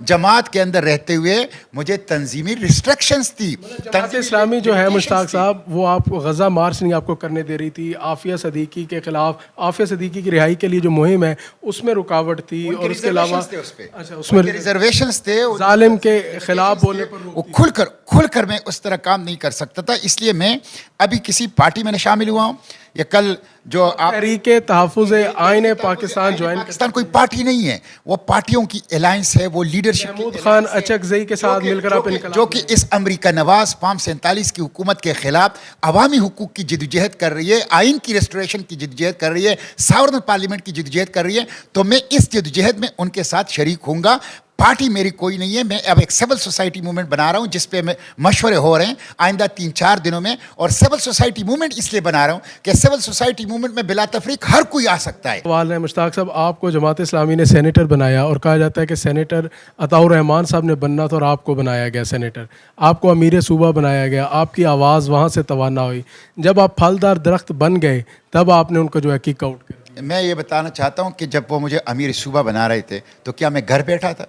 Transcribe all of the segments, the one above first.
جماعت کے اندر رہتے ہوئے مجھے تنظیمی ریسٹرکشنز تھی. جماعت اسلامی جو ہے مشتاق صاحب وہ آپ کو غزہ مارچ نہیں آپ کو کرنے دے رہی تھی. عافیہ صدیقی کے خلاف عافیہ صدیقی کی رہائی کے لیے جو مہم ہے اس میں رکاوٹ تھی, اور اس کے علاوہ اچھا اس میں ریزرویشنز تھے, ظالم کے خلاف بولنے پر وہ کھل کر میں اس طرح کام نہیں کر سکتا تھا. اس لیے میں ابھی کسی پارٹی میں شامل ہوا ہوں. یہ کل جو آپ تحریک تحفظ آئین پاکستان جوائن پاکستان کوئی پارٹی نہیں ہے, وہ پارٹیوں کی الائنس ہے, وہ لیڈرشپ محمود خان اچکزئی کے ساتھ مل کر آپ جو کہ اس امریکہ نواز فارم 47 کی حکومت کے خلاف عوامی حقوق کی جدوجہد کر رہی ہے, آئین کی ریسٹوریشن کی جدوجہد کر رہی ہے, ساورن پارلیمنٹ کی جدوجہد کر رہی ہے, تو میں اس جدوجہد میں ان کے ساتھ شریک ہوں گا. پارٹی میری کوئی نہیں ہے. میں اب ایک سول سوسائٹی موومنٹ بنا رہا ہوں جس پہ میں مشورے ہو رہے ہیں آئندہ 3-4 دنوں میں. اور سول سوسائٹی موومنٹ اس لیے بنا رہا ہوں کہ سول سوسائٹی موومنٹ میں بلا تفریق ہر کوئی آ سکتا ہے. سوال ہے مشتاق صاحب, آپ کو جماعت اسلامی نے سینیٹر بنایا اور کہا جاتا ہے کہ سینیٹر عطاء الرحمان صاحب نے بننا تھا اور آپ کو بنایا گیا سینیٹر, آپ کو امیر صوبہ بنایا گیا, آپ کی آواز وہاں سے توانا ہوئی. جب آپ پھلدار درخت بن گئے تب آپ نے ان کو جو ہے کک آؤٹ کر دیا. میں یہ بتانا چاہتا ہوں کہ جب وہ مجھے امیر صوبہ بنا رہے تھے تو کیا میں گھر بیٹھا تھا؟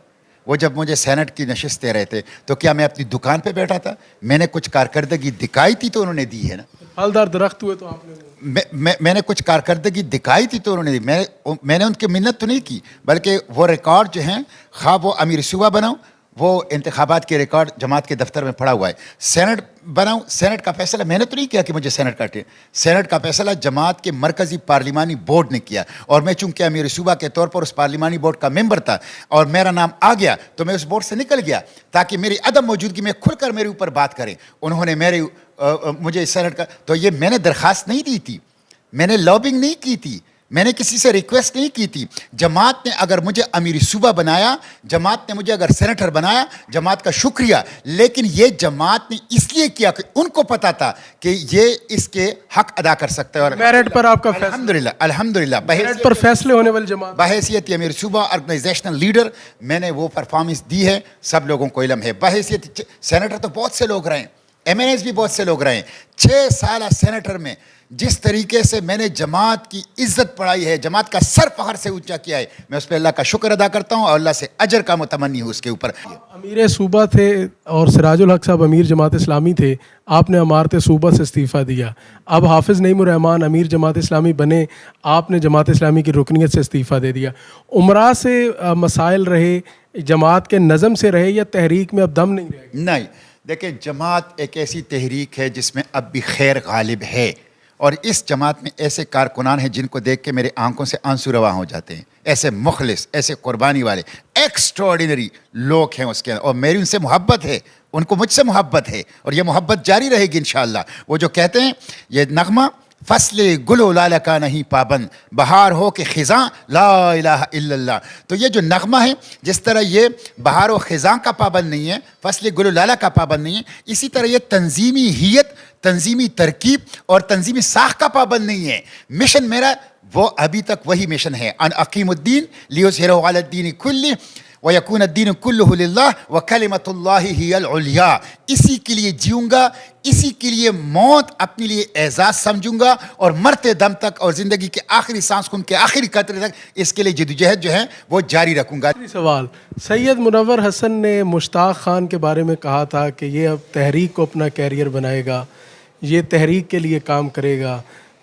وہ جب مجھے سینٹ کی نشست دے رہے تھے تو کیا میں اپنی دکان پہ بیٹھا تھا؟ میں نے کچھ کارکردگی دکھائی تھی تو انہوں نے دی ہے نا. پھلدار درخت ہوئے تو آپ نے میں نے کچھ کارکردگی دکھائی تھی تو انہوں نے دی. میں نے ان کی منت تو نہیں کی, بلکہ وہ ریکارڈ جو ہیں, خواہ وہ امیر صوبہ بناؤں, وہ انتخابات کے ریکارڈ جماعت کے دفتر میں پڑا ہوا ہے. سینٹ بناؤں, سینٹ کا فیصلہ میں نے تو نہیں کیا کہ مجھے سینٹ کاٹے. سینٹ کا فیصلہ جماعت کے مرکزی پارلیمانی بورڈ نے کیا, اور میں چونکہ امیر صوبہ کے طور پر اس پارلیمانی بورڈ کا ممبر تھا اور میرا نام آ گیا تو میں اس بورڈ سے نکل گیا تاکہ میری عدم موجودگی میں کھل کر میرے اوپر بات کریں. انہوں نے مجھے سینٹ کا, تو یہ میں نے درخواست نہیں دی تھی, میں نے لابنگ نہیں کی تھی, میں نے کسی سے ریکویسٹ نہیں کی تھی. جماعت نے اگر مجھے امیر صوبہ بنایا, جماعت نے مجھے اگر سینیٹر بنایا, جماعت کا شکریہ. لیکن یہ جماعت نے اس لیے کیا کہ ان کو پتا تھا کہ یہ اس کے حق ادا کر سکتا ہے. اور میرٹ پر آپ کا فیصلہ, الحمدللہ میرٹ پر فیصلے ہونے والی جماعت, بحیثیت امیر صوبہ آرگنائزیشنل لیڈر میں نے وہ پرفارمنس دی ہے, سب لوگوں کو علم ہے. بحیثیت سینیٹر تو بہت سے لوگ رہے ہیں, ایم این ایز بھی بہت سے لوگ رہے ہیں. 6 سالہ سینیٹر میں جس طریقے سے میں نے جماعت کی عزت پڑھائی ہے, جماعت کا سر فخر سے اونچا کیا ہے, میں اس پہ اللہ کا شکر ادا کرتا ہوں اور اللہ سے اجر کا متمنی ہوں اس کے اوپر. امیر صوبہ تھے اور سراج الحق صاحب امیر جماعت اسلامی تھے, آپ نے امارت صوبہ سے استعفیٰ دیا. اب حافظ نعیم الرحمان امیر جماعت اسلامی بنے, آپ نے جماعت اسلامی کی رکنیت سے استعفیٰ دے دیا. عمرہ سے مسائل رہے, جماعت کے نظم سے رہے, یا تحریک میں اب دم نہیں رہے؟ نہیں, دیکھیں جماعت ایک ایسی تحریک ہے جس میں اب بھی خیر غالب ہے, اور اس جماعت میں ایسے کارکنان ہیں جن کو دیکھ کے میرے آنکھوں سے آنسو رواں ہو جاتے ہیں. ایسے مخلص, ایسے قربانی والے ایکسٹراڈینری لوگ ہیں اس کے اندر, اور میری ان سے محبت ہے, ان کو مجھ سے محبت ہے, اور یہ محبت جاری رہے گی انشاءاللہ. وہ جو کہتے ہیں یہ نغمہ, فصل گل و لالہ کا نہیں پابند, بہار ہو کہ خزاں لا الہ الا اللہ. تو یہ جو نغمہ ہے, جس طرح یہ بہار و خزاں کا پابند نہیں ہے, فصل گل و لالہ کا پابند نہیں ہے, اسی طرح یہ تنظیمی ہیت, تنظیمی ترکیب اور تنظیمی ساخ کا پابند نہیں ہے. مشن میرا وہ ابھی تک وہی مشن ہے, ان اقیم الدین لیظہرہ علی الدین کلہ وَيَكُونَ الدِّينُ كُلُّهُ لِلَّهِ وَكَلِمَةُ اللَّهِ هِيَ الْعُلْيَا. اسی کے لیے جیوں گا, اسی کے لیے موت اپنے لیے اعزاز سمجھوں گا, اور مرتے دم تک اور زندگی کے آخری سانس خون کے آخری قطرے تک اس کے لیے جدوجہد جو ہے وہ جاری رکھوں گا. سوال, سید منور حسن نے مشتاق خان کے بارے میں کہا تھا کہ یہ اب تحریک کو اپنا کیریئر بنائے گا, یہ تحریک کے لیے کام کرے گا.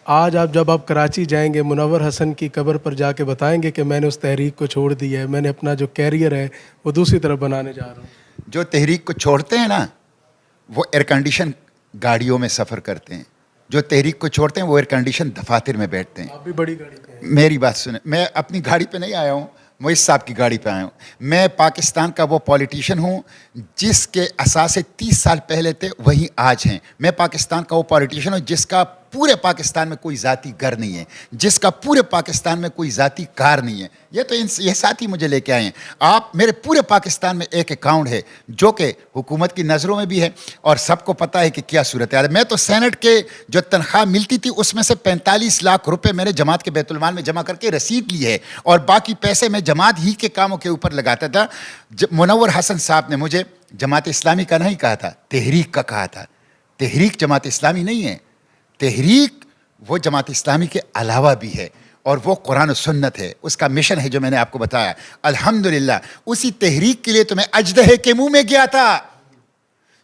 آج آپ جب آپ کراچی جائیں گے, منور حسن کی قبر پر جا کے بتائیں گے کہ میں نے اس تحریک کو چھوڑ دیا ہے, میں نے اپنا جو کیریئر ہے وہ دوسری طرف بنانے جا رہا ہوں. جو تحریک کو چھوڑتے ہیں نا وہ ایئر کنڈیشن گاڑیوں میں سفر کرتے ہیں, جو تحریک کو چھوڑتے ہیں وہ ایئر کنڈیشن دفاتر میں بیٹھتے ہیں. آپ بھی بڑی گاڑی پہ ہیں. میری بات سنیں, میں اپنی گاڑی پہ نہیں آیا ہوں, معیز صاحب کی گاڑی پہ آیا ہوں. میں پاکستان کا وہ پولیٹیشین ہوں جس کے اساس 30 سال پہلے تھے وہی آج ہیں. میں پاکستان کا وہ پولیٹیشین ہوں جس کا پورے پاکستان میں کوئی ذاتی گھر نہیں ہے, جس کا پورے پاکستان میں کوئی ذاتی کار نہیں ہے. یہ ساتھی مجھے لے کے آئے ہیں. آپ میرے پورے پاکستان میں ایک اکاؤنٹ ہے جو کہ حکومت کی نظروں میں بھی ہے اور سب کو پتہ ہے کہ کیا صورت ہے. میں تو سینٹ کے جو تنخواہ ملتی تھی اس میں سے 45 لاکھ روپے میں نے جماعت کے بیت المال میں جمع کر کے رسید لی ہے, اور باقی پیسے میں جماعت ہی کے کاموں کے اوپر لگاتا تھا. منور حسن صاحب نے مجھے جماعت اسلامی کا نہیں کہا تھا, تحریک کا کہا تھا. تحریک جماعت اسلامی نہیں ہے, تحریک وہ جماعت اسلامی کے علاوہ بھی ہے. اور وہ قرآن و سنت ہے, اس کا مشن ہے جو میں نے آپ کو بتایا. الحمدللہ اسی تحریک کے لیے تو میں اژدہے کے منہ میں گیا تھا.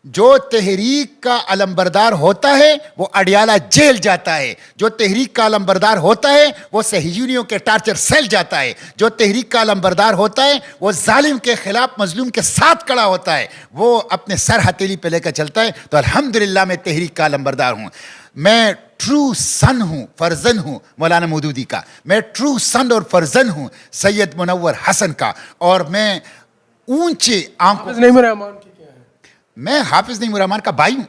جو تحریک کا علمبردار ہوتا ہے وہ اڈیالہ جیل جاتا ہے, جو تحریک کا علمبردار ہوتا ہے وہ صہیونیوں کے ٹارچر سیل جاتا ہے, جو تحریک کا علمبردار ہوتا ہے وہ ظالم کے خلاف مظلوم کے ساتھ کھڑا ہوتا ہے, وہ اپنے سر ہتھیلی پہ لے کر چلتا ہے. تو الحمدللہ میں تحریک کا علمبردار ہوں. میں ٹرو سن ہوں, فرزند ہوں مولانا مودودی کا. میں ٹرو سن اور فرزند ہوں سید منور حسن کا. اور میں اونچے آنکھوں, نعیم الرحمان کی کیا ہے؟ میں حافظ نعیم الرحمان کا بھائی ہوں,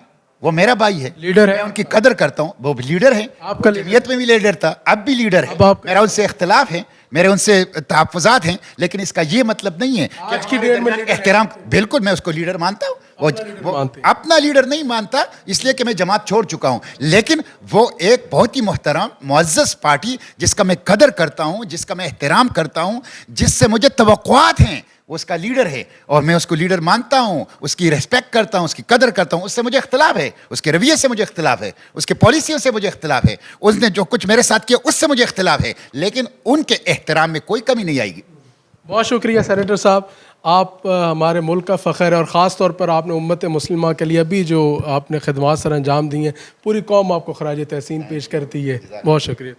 وہ میرا بھائی ہے, لیڈر ہے, میں ان کی قدر کرتا ہوں. وہ بھی لیڈر ہے, آپ کا لیڈر جمعیت میں بھی لیڈر تھا, اب بھی لیڈر ہے. اب آپ میرا ان سے اختلاف ہے, میرے ان سے تحفظات ہیں, لیکن اس کا یہ مطلب نہیں ہے آج کی ڈیٹ میں احترام. بالکل میں اس کو لیڈر مانتا ہوں. وہ اپنا لیڈر نہیں مانتا اس لیے کہ میں جماعت چھوڑ چکا ہوں, لیکن وہ ایک بہت ہی محترم معزز پارٹی جس کا میں قدر کرتا ہوں, جس کا میں احترام کرتا ہوں, جس سے مجھے توقعات ہیں, وہ اس کا لیڈر ہے اور میں اس کو لیڈر مانتا ہوں, اس کی ریسپیکٹ کرتا ہوں, اس کی قدر کرتا ہوں. اس سے مجھے اختلاف ہے, اس کے رویے سے مجھے اختلاف ہے, اس کے پالیسیوں سے مجھے اختلاف ہے, اس نے جو کچھ میرے ساتھ کیا اس سے مجھے اختلاف ہے, لیکن ان کے احترام میں کوئی کمی نہیں آئے گی. بہت شکریہ سینیٹر صاحب, آپ ہمارے ملک کا فخر ہے, اور خاص طور پر آپ نے امت مسلمہ کے لیے ابھی جو آپ نے خدمات سر انجام دی ہیں, پوری قوم آپ کو خراج تحسین پیش کرتی ہے. بہت شکریہ.